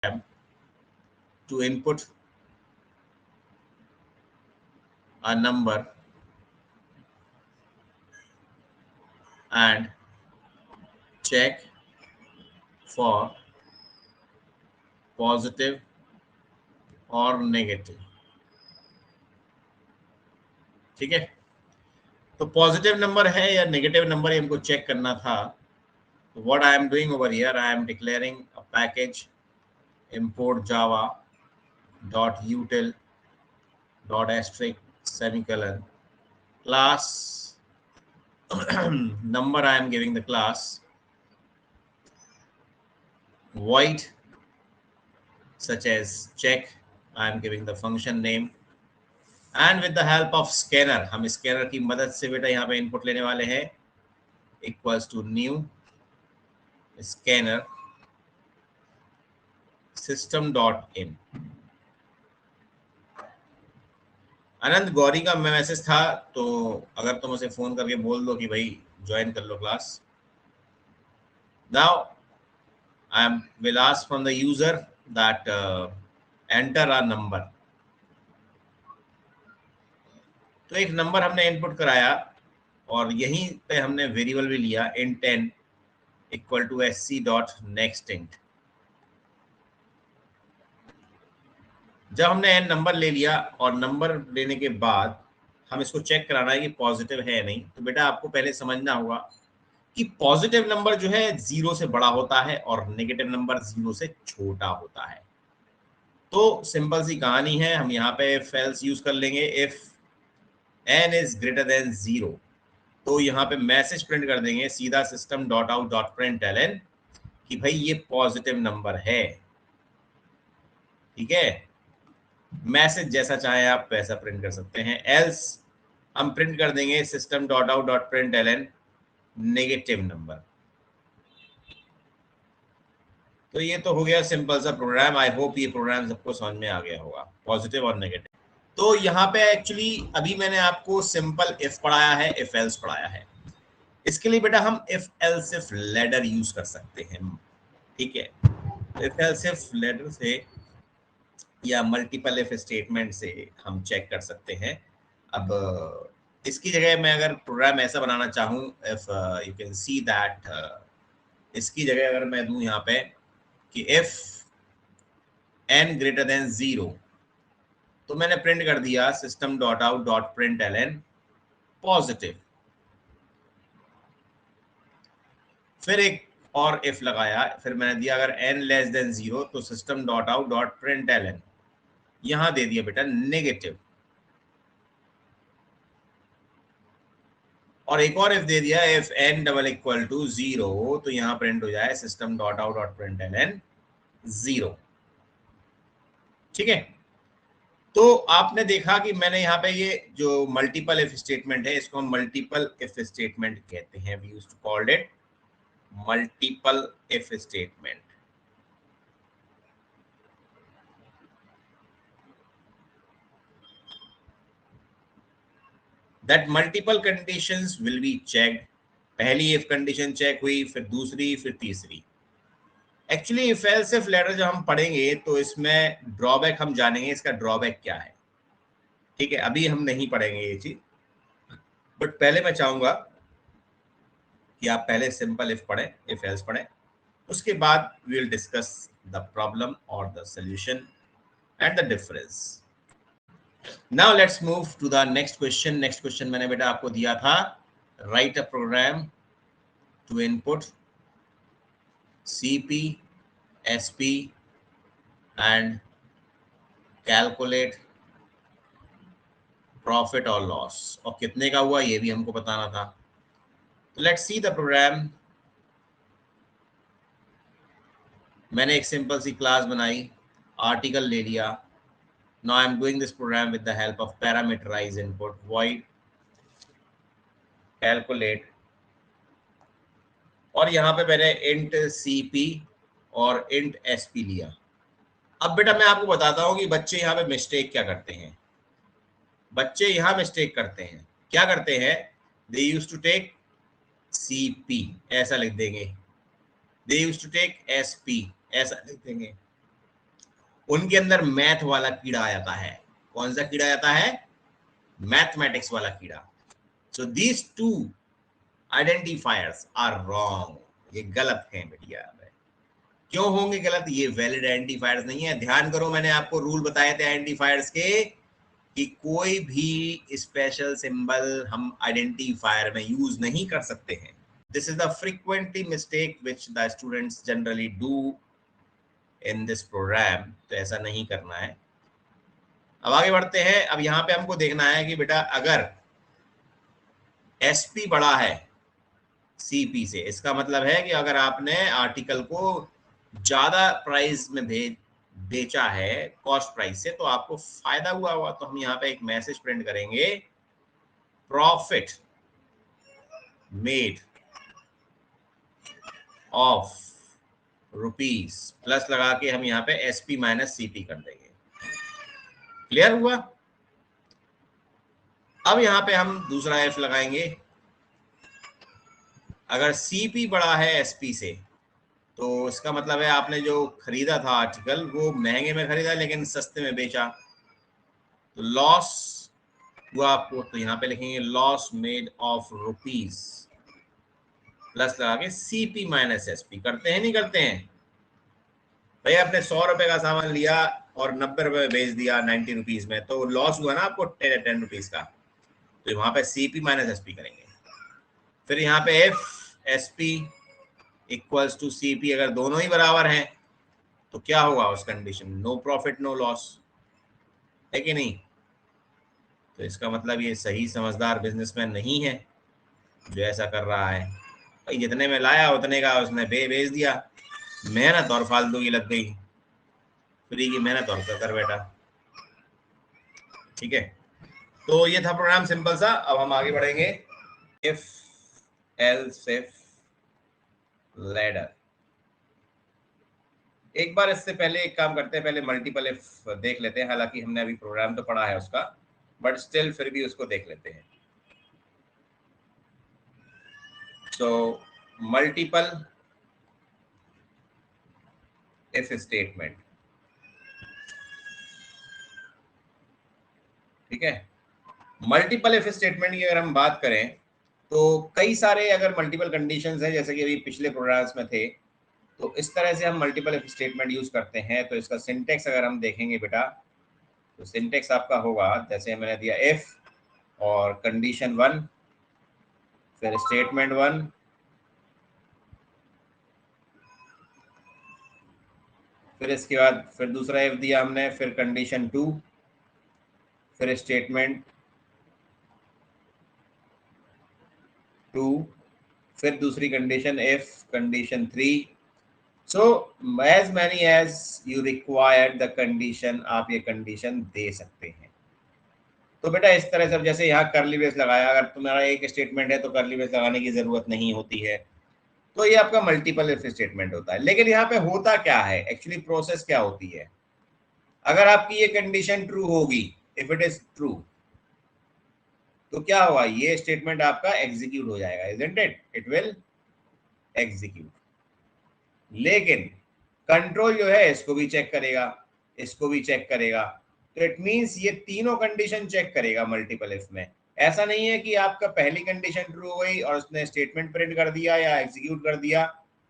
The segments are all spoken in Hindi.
to input a number and check for positive or negative. ठीक है, तो पॉजिटिव नंबर है या नेगेटिव नंबर हमको चेक करना था. So what I am doing over here, I am declaring a package import java dot util dot asterisk semicolon class number. I am giving the class void such as check. I am giving the function name and with the help of scanner, हम स्कैनर की मदद से बेटा यहाँ पे इनपुट लेने वाले हैं. Equals to new scanner system dot in. Anant Gauri का मैसेज था, तो अगर तुम उसे फोन करके बोल दो कि भाई ज्वाइन कर लो class. Now I will ask from the user that enter a number. तो एक नंबर हमने इनपुट कराया और यहीं पे हमने वेरिएबल भी लिया int n equal to sc dot next int. जब हमने n नंबर ले लिया और नंबर लेने के बाद हम इसको चेक कराना है कि पॉजिटिव है या नहीं, तो बेटा आपको पहले समझना होगा कि पॉजिटिव नंबर जो है 0 से बड़ा होता है और नेगेटिव नंबर 0 से छोटा होता है. तो सिंपल सी कहानी है, हम यहाँ पे इफ एल्स यूज कर लेंगे. If n is greater than 0, तो यहाँ पे मैसेज प्रिंट कर देंगे सीधा system dot out dot print ln कि भाई ये पॉजिटिव नंबर है. ठीक है, मैसेज जैसा चाहे आप वैसा प्रिंट कर सकते हैं. एल्स हम प्रिंट कर देंगे system dot out dot print ln negative number. तो ये तो हो गया सिंपल सा प्रोग्राम. आई होप ये प्रोग्राम सबको समझ में आ गया होगा, पॉजिटिव और नेगेटिव. तो यहाँ पे एक्चुअली अभी मैंने आपको सिंपल इफ पढ़ाया है, इफ एल्स पढ़ाया है. इसके लिए बेटा हम if else if ladder use कर सकते हैं. ठीक है, इफ एल्स इफ लैडर से या मल्टीपल इफ स्टेटमेंट से हम चेक कर सकते हैं. अब इसकी जगह मैं अगर प्रोग्राम ऐसा बनाना चाहूँ, if you can see that, इसकी जगह अगर मैं दूं यहाँ पे कि इफ n ग्रेटर देन 0, तो मैंने प्रिंट कर दिया system dot out dot print ln positive. फिर एक और इफ लगाया, फिर मैंने दिया अगर n लेस देन 0, तो system dot out dot print ln यहां दे दिया बेटा नेगेटिव. और एक और इफ दे दिया if n double equal to 0, तो यहां प्रिंट हो जाए system dot out dot print ln 0. ठीक है, तो आपने देखा कि मैंने यहाँ पे ये जो मल्टीपल इफ स्टेटमेंट है, इसको हम मल्टीपल इफ स्टेटमेंट कहते हैं. We used to called it multiple if statement. That multiple conditions will be checked. पहली इफ कंडीशन चेक हुई, फिर दूसरी, फिर तीसरी. Actually if else if ladder जब हम पढ़ेंगे तो इसमें ड्रॉबैक हम जानेंगे, इसका ड्रॉबैक क्या है. ठीक है, अभी हम नहीं पढ़ेंगे ये चीज, बट पहले मैं चाहूंगा कि आप पहले सिंपल इफ पढ़ें, इफ एल्स पढ़ें, उसके बाद we will discuss the problem और the solution and the difference. Now let's move to the next question. Next question मैंने बेटा आपको दिया था, write a program to input CP, SP and calculate profit और लॉस. और कितने का हुआ ये भी हमको बताना था. तो लेट्स सी द प्रोग्राम. मैंने एक सिंपल सी क्लास बनाई, आर्टिकल ले लिया. Now I am doing this program with the help of parameterise input void calculate, और यहाँ पे मैंने int CP और int SP लिया. अब बेटा मैं आपको बताता हूँ कि बच्चे यहाँ पे मिस्टेक क्या करते हैं. बच्चे यहाँ मिस्टेक करते हैं, क्या करते हैं, दे यूज टू टेक CP ऐसा लिख देंगे, दे यूज टू टेक SP ऐसा लिख देंगे. उनके अंदर मैथ वाला कीड़ा आ जाता है। कौन सा कीड़ा आता है? मैथमेटिक्स वाला कीड़ा। So these two identifiers are wrong, ये गलत है बेटिया। क्यों होंगे गलत? ये वैलिड आइडेंटिफायर्स नहीं है। ध्यान करो, मैंने आपको रूल बताए थे आइडेंटिफायर्स के कि कोई भी स्पेशल सिंबल हम आइडेंटिफायर में यूज नहीं कर सकते हैं। This is the frequently mistake which the students generally do in this program. तो ऐसा नहीं करना है। अब आगे बढ़ते हैं। अब यहाँ पे हमको देखना है कि बेटा अगर एसपी बड़ा है सीपी से, इसका मतलब है कि अगर आपने आर्टिकल को ज्यादा प्राइस में बेचा है कॉस्ट प्राइस से, तो आपको फायदा हुआ होगा। तो हम यहाँ पे एक मैसेज प्रिंट करेंगे, profit made of rupees, plus लगा के हम यहाँ पे एसपी माइनस सीपी कर देंगे। क्लियर हुआ? अब यहाँ पे हम दूसरा एफ लगाएंगे। अगर सीपी बड़ा है एसपी से, तो इसका मतलब है आपने जो खरीदा था आर्टिकल वो महंगे में खरीदा लेकिन सस्ते में बेचा, तो लॉस हुआ आपको। तो यहाँ पे लिखेंगे loss made of rupees, plus लगा के सीपी माइनस एसपी। करते हैं नहीं करते हैं भाई? आपने 100 रुपए का सामान लिया और 90 रुपए में बेच दिया 90 रुपीज में, तो लॉस हुआ ना आपको 10 रुपीज का। तो वहां पे सीपी माइनस एसपी करेंगे। फिर यहाँ पे if SP equals to CP, अगर दोनों ही बराबर हैं तो क्या होगा उस condition? No profit no loss, है कि नहीं? तो इसका मतलब ये सही समझदार बिजनेसमैन नहीं है जो ऐसा कर रहा है। भाई जितने में लाया उतने का उसने बेच दिया, मेहनत और फालतू की लग गई, फ्री की मेहनत और कर बैठा। ठीक है, तो ये था प्रोग्राम सिंपल सा। अब हम आगे बढ़ेंगे। If else if ladder. एक बार इससे पहले एक काम करते हैं, पहले मल्टीपल इफ देख लेते हैं। हालांकि हमने अभी प्रोग्राम तो पढ़ा है उसका, बट स्टिल फिर भी उसको देख लेते हैं। सो मल्टीपल इफ स्टेटमेंट, ठीक है। मल्टीपल इफ स्टेटमेंट की अगर हम बात करें तो कई सारे अगर मल्टीपल कंडीशंस हैं, जैसे कि अभी पिछले प्रोग्राम्स में थे, तो इस तरह से हम मल्टीपल इफ स्टेटमेंट यूज करते हैं। तो इसका सिंटेक्स अगर हम देखेंगे बेटा, तो सिंटेक्स आपका होगा जैसे मैंने दिया, इफ और कंडीशन 1, फिर स्टेटमेंट 1, फिर इसके बाद फिर दूसरा इफ दिया हमने, फिर कंडीशन 2, फिर स्टेटमेंट 2, फिर दूसरी condition if condition 3। So as many as you required the condition, आप ये कंडीशन दे सकते हैं। तो बेटा इस तरह से, जैसे यहाँ करली ब्रेस लगाया, अगर तुम्हारा एक स्टेटमेंट है तो करली ब्रेस लगाने की जरूरत नहीं होती है। तो ये आपका मल्टीपल इफ स्टेटमेंट होता है। लेकिन यहाँ पे होता क्या है एक्चुअली, प्रोसेस क्या होती है? अगर आपकी ये कंडीशन ट्रू होगी, इफ इट इज ट्रू, तो क्या होगा? ये स्टेटमेंट आपका एग्जीक्यूट हो जाएगा, isn't it? It will execute. लेकिन कंट्रोल जो है इसको भी चेक करेगा, इसको भी चेक करेगा। तो इट मींस ये तीनों कंडीशन चेक करेगा मल्टीपल इफ में। ऐसा नहीं है कि आपका पहली कंडीशन ट्रू हो गई और उसने स्टेटमेंट प्रिंट कर दिया या एग्जीक्यूट कर दिया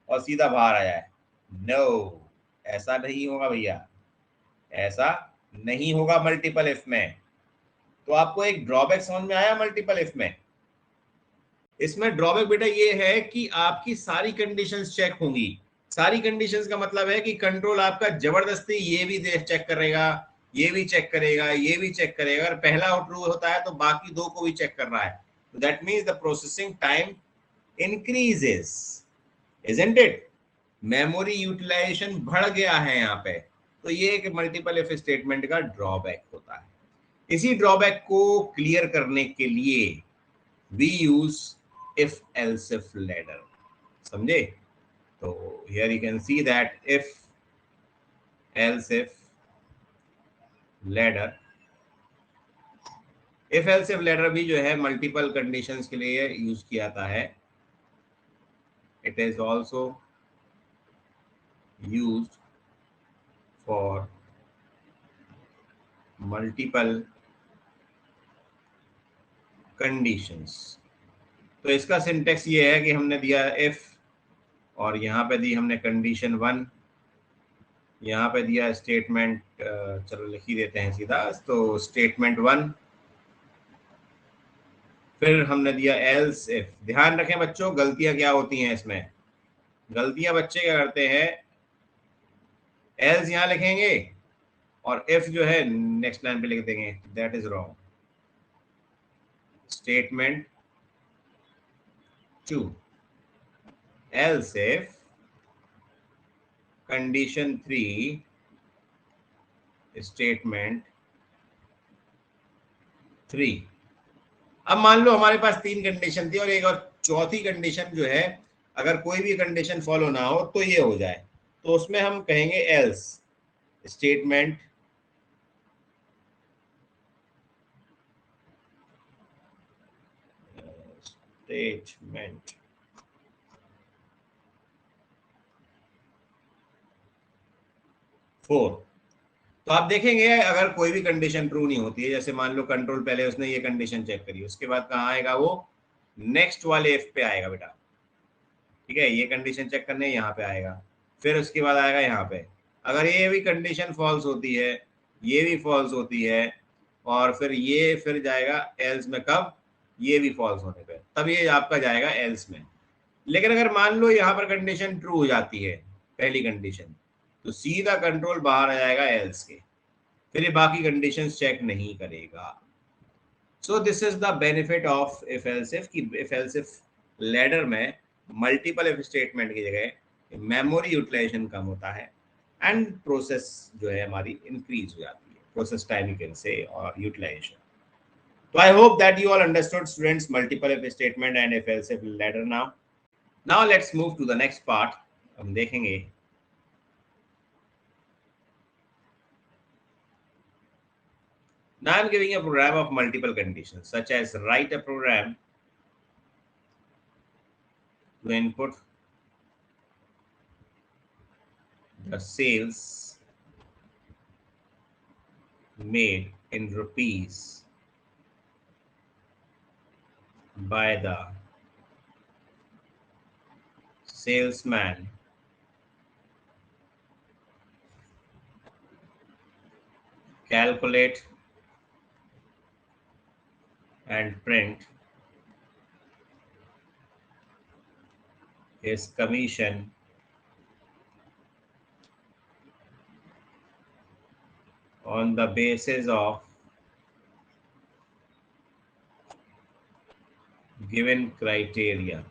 और सीधा बाहर आ जाए। नो, ऐसा नहीं होगा भैया, ऐसा नहीं होगा मल्टीपल इफ में। तो आपको एक ड्रॉबैक समझ में आया मल्टीपल इफ में? इसमें ड्रॉबैक बेटा ये है कि आपकी सारी कंडीशंस चेक होंगी। सारी कंडीशंस का मतलब है कि कंट्रोल आपका जबरदस्ती ये भी चेक करेगा, ये भी चेक करेगा, ये भी चेक करेगा। अगर पहला ट्रू होता है तो बाकी दो को भी चेक कर रहा है। That means the processing time increases, isn't it? Memory utilisation बढ़ गया है यहाँ पे। तो ये एक मल्टीपल इफ स्टेटमेंट का ड्रॉबैक होता है। इसी ड्रॉबैक को क्लियर करने के लिए we use if else if ladder, समझे? तो here you can see that if else if ladder, if else if ladder भी जो है मल्टीपल कंडीशंस के लिए यूज किया जाता है। it is also used for multiple conditions. तो इसका सिंटेक्स ये है कि हमने दिया इफ, और यहाँ पे दी हमने कंडीशन 1, यहाँ पे दिया स्टेटमेंट, चलो लिख ही देते हैं सीधा, तो स्टेटमेंट 1, फिर हमने दिया एल्स इफ। ध्यान रखें बच्चों, गलतियां क्या होती हैं इसमें, गलतियां बच्चे क्या करते हैं, एल्स यहाँ लिखेंगे और इफ जो है नेक्स्ट लाइन पे लिख देंगे, that is wrong. Statement 2, else if condition 3, statement 3। अब मान लो हमारे पास 3 कंडीशन थी और एक और चौथी कंडीशन जो है, अगर कोई भी कंडीशन फॉलो ना हो तो ये हो जाए, तो उसमें हम कहेंगे एल्स। Statement statement 4। तो आप देखेंगे अगर कोई भी कंडीशन ट्रू नहीं होती है, जैसे मान लो कंट्रोल पहले उसने ये कंडीशन चेक करी, उसके बाद कहाँ आएगा वो, नेक्स्ट वाले इफ पे आएगा बेटा, ठीक है, ये कंडीशन चेक करने यहाँ पे आएगा, फिर उसके बाद आएगा यहाँ पे। अगर ये भी कंडीशन फॉल्स होती है, ये भी फॉल्स होती है, और फिर ये फिर जाएगा एल्स में, कब, ये भी फॉल्स होने पे, तब ये आपका जाएगा एल्स में। लेकिन अगर मान लो यहाँ पर कंडीशन ट्रू हो जाती है, पहली कंडीशन, तो सीधा कंट्रोल बाहर आ जाएगा एल्स के, फिर ये बाकी कंडीशंस चेक नहीं करेगा। So this is the benefit of if else if, कि इफ एल्स इफ लैडर में मल्टीपल इफ स्टेटमेंट की जगह मेमोरी यूटिलाइजेशन कम होता है एंड प्रोसेस जो है हमारी इंक्रीज हो जाती है, process time you can say, और यूटिलाइजेशन। तो I hope that you all understood students multiple if statement and if else if ladder. Now let's move to the next part. हम देखेंगे now I'm giving a program of multiple conditions, such as write a program to input the sales made in rupees by the salesman calculate and print his commission on the basis of given criteria।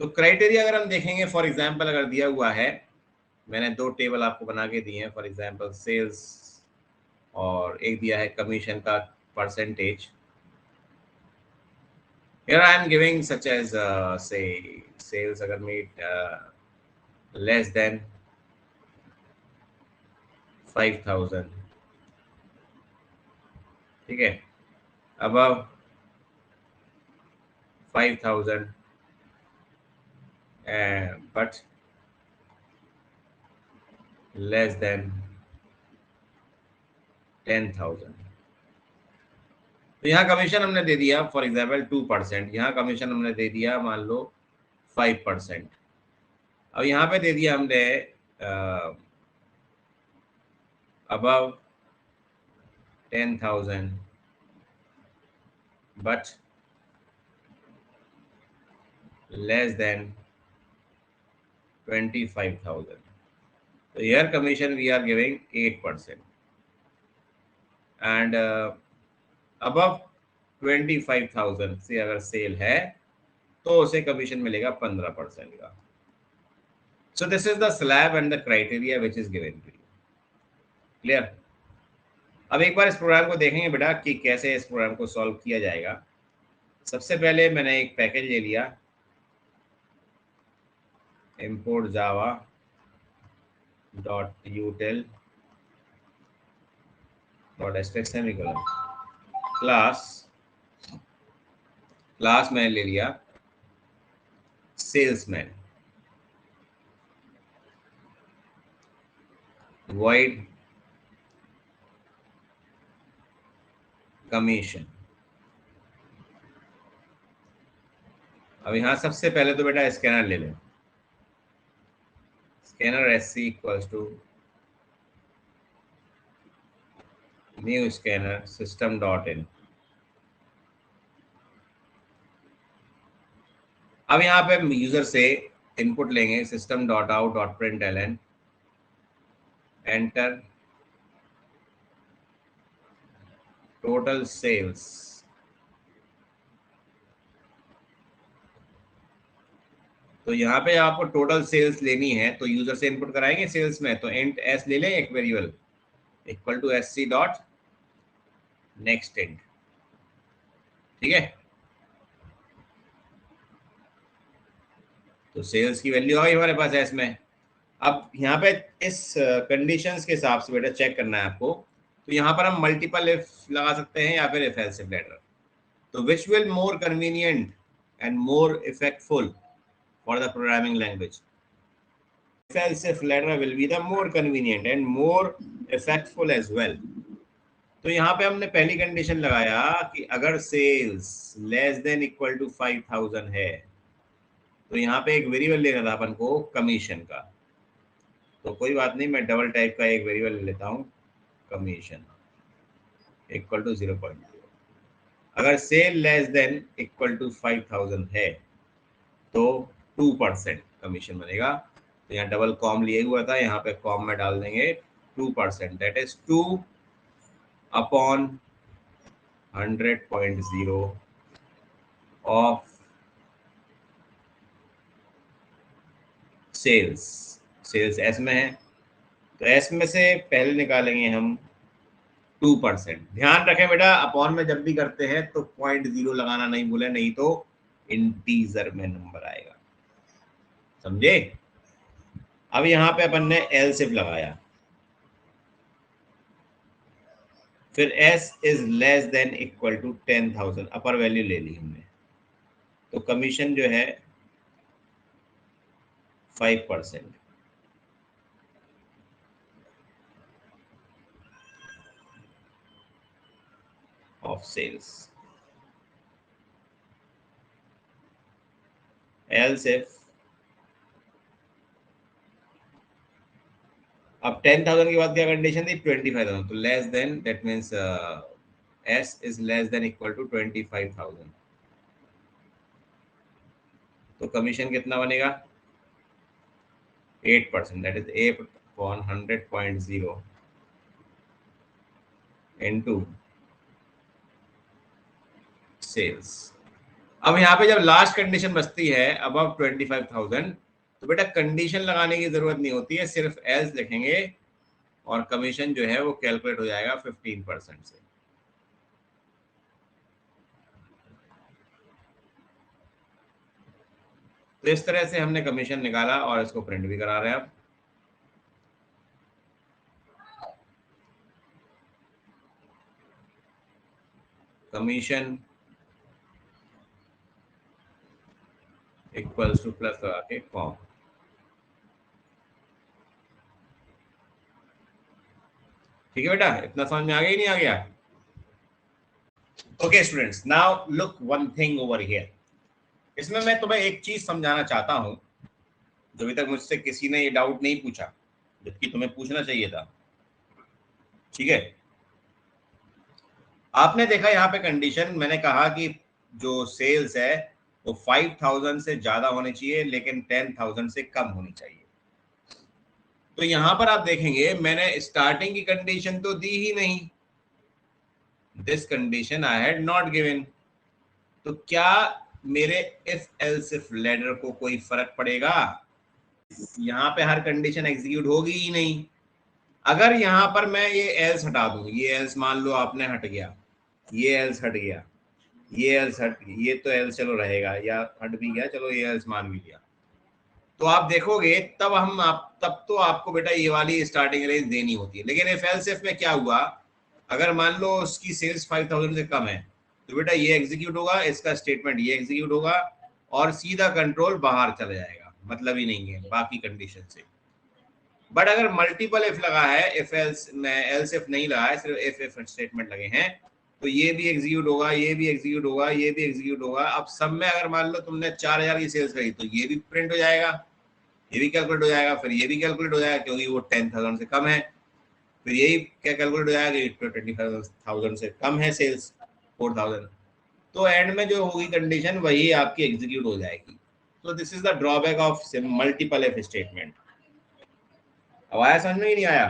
तो क्राइटेरिया अगर हम देखेंगे, फॉर एग्जांपल अगर दिया हुआ है, मैंने 2 टेबल आपको बना के दिए हैं, फॉर एग्जांपल सेल्स और एक दिया है कमीशन का percentage. Here I am giving such as say sales अगर made less than 5,000, ठीक है, above 5,000 but less than 10,000। तो यहाँ कमीशन हमने दे दिया फॉर एग्जाम्पल 2%, यहाँ कमीशन हमने दे दिया मान लो 5%। अब यहाँ पे दे दिया हमने above 10,000 but less than 25,000। So here commission we are giving 8%, and above 25,000 से अगर सेल है तो उसे कमीशन मिलेगा 15% का। So this is the slab and the criteria which is given to you. Clear? अब एक बार इस प्रोग्राम को देखेंगे बेटा कि कैसे इस प्रोग्राम को सॉल्व किया जाएगा। सबसे पहले मैंने एक पैकेज ले लिया, import java .util .semicolon class मैंने ले लिया सेल्समैन, void कमीशन। अब यहाँ सबसे पहले तो बेटा स्कैनर ले लें। Scanner SC equals to new scanner system dot in. अब यहाँ पे यूजर से इनपुट लेंगे system dot out dot print ln, enter total sales. तो यहाँ पे आपको टोटल सेल्स लेनी है तो यूजर से इनपुट कराएंगे सेल्स में, तो इंट एस ले लें एक variable equal to SC dot next int. ठीक है, तो सेल्स की वैल्यू आ गई हमारे पास एस में। अब यहाँ पे इस कंडीशंस के हिसाब से बेटा चेक करना है आपको, तो यहाँ पर हम मल्टीपल इफ लगा सकते हैं या फिर इफ एल्स इफ लेटर। तो which will more convenient and more effectful for the programming language? If else if letter will be the more convenient and more effectful as well. तो यहाँ पे हमने पहली कंडीशन लगाया कि अगर sales less than equal to 5000 है तो यहाँ पे एक वेरिएबल लेना था अपन को कमीशन का। तो कोई बात नहीं, मैं डबल टाइप का एक वेरिएबल ले लेता हूँ कमीशन इक्वल टू 0.0। अगर sale less than equal to 5000 है तो 2% कमीशन बनेगा। तो यहाँ डबल कॉम लिए हुआ था, यहाँ पे कॉम में डाल देंगे 2%, that is 2 upon 100.0 of sales. Sales s में है तो एस में से पहले निकालेंगे हम 2%। ध्यान रखें बेटा अपॉन में जब भी करते हैं तो 0.0 लगाना नहीं भूले, नहीं तो इंटीजर में नंबर आएगा, समझे। अब यहाँ पे अपन ने एल्स इफ लगाया, फिर s is less than equal to 10,000 upper value ले ली हमने, तो कमीशन जो है 5% ऑफ सेल्स। एल्स इफ अब 10,000 के बाद क्या कंडीशन थी? 25,000, तो less than, that means s is less than equal to 25,000। तो कमीशन कितना बनेगा? 8%, that is 8 upon 100.0 into sales. अब यहाँ पे जब लास्ट कंडीशन बचती है अबव 25,000 तो बेटा कंडीशन लगाने की जरूरत नहीं होती है, सिर्फ एल्स लिखेंगे और कमीशन जो है वो कैलकुलेट हो जाएगा 15% से। तो इस तरह से हमने कमीशन निकाला और इसको प्रिंट भी करा रहे हैं। अब कमीशन इक्वल्स टू प्लस लगा के कॉम। ठीक है बेटा, इतना समझ में आ गया ही नहीं आ गया? Okay students, now look one thing over here. इसमें मैं तुम्हें एक चीज समझाना चाहता हूं जो अभी तक मुझसे किसी ने ये डाउट नहीं पूछा, जबकि तुम्हें पूछना चाहिए था। ठीक है, आपने देखा यहाँ पे कंडीशन, मैंने कहा कि जो सेल्स है वो 5,000 से ज्यादा होनी चाहिए लेकिन 10,000 से कम होनी चाहिए। तो यहां पर आप देखेंगे मैंने स्टार्टिंग की कंडीशन तो दी ही नहीं, this condition I had not given. तो क्या मेरे इफ एल्स इफ लेटर को कोई फर्क पड़ेगा? यहाँ पे हर कंडीशन एग्जीक्यूट होगी ही नहीं। अगर यहाँ पर मैं ये एल्स हटा दूं, ये एल्स मान लो आपने हट गया, ये एल्स हट गया, ये एल्स हट गया, ये तो एल्स चलो रहेगा या हट भी गया, चलो ये एल्स मान भी लिया, तो आप देखोगे तब तो आपको बेटा ये वाली स्टार्टिंग रेंज देनी होती है। लेकिन इफ एल्स इफ में क्या हुआ, अगर मान लो उसकी सेल्स 5,000 से कम है तो बेटा ये एग्जीक्यूट होगा, इसका स्टेटमेंट ये एग्जीक्यूट होगा और सीधा कंट्रोल बाहर चला जाएगा, मतलब ही नहीं है बाकी कंडीशन से। बट अगर मल्टीपल इफ लगा है, इफ एल्स में एल्स इफ नहीं लगा है, सिर्फ इफ स्टेटमेंट लगे हैं, तो ये भी एग्जीक्यूट होगा, ये भी एग्जीक्यूट होगा, ये भी एग्जीक्यूट होगा। अब सब में अगर मान लो तुमने 4000 की सेल्स करी तो ये भी प्रिंट हो जाएगा, ये भी कैलकुलेट हो जाएगा, फिर ये भी कैलकुलेट हो जाएगा क्योंकि वो 10,000 से कम है, फिर यही क्या कैलकुलेट हो जाएगा 25,000 से कम है सेल्स 4,000। तो एंड में जो होगी कंडीशन वही आपकी एग्जीक्यूट हो जाएगी। तो this is the drawback of multiple if statement. अब आया समझ में ही नहीं आया?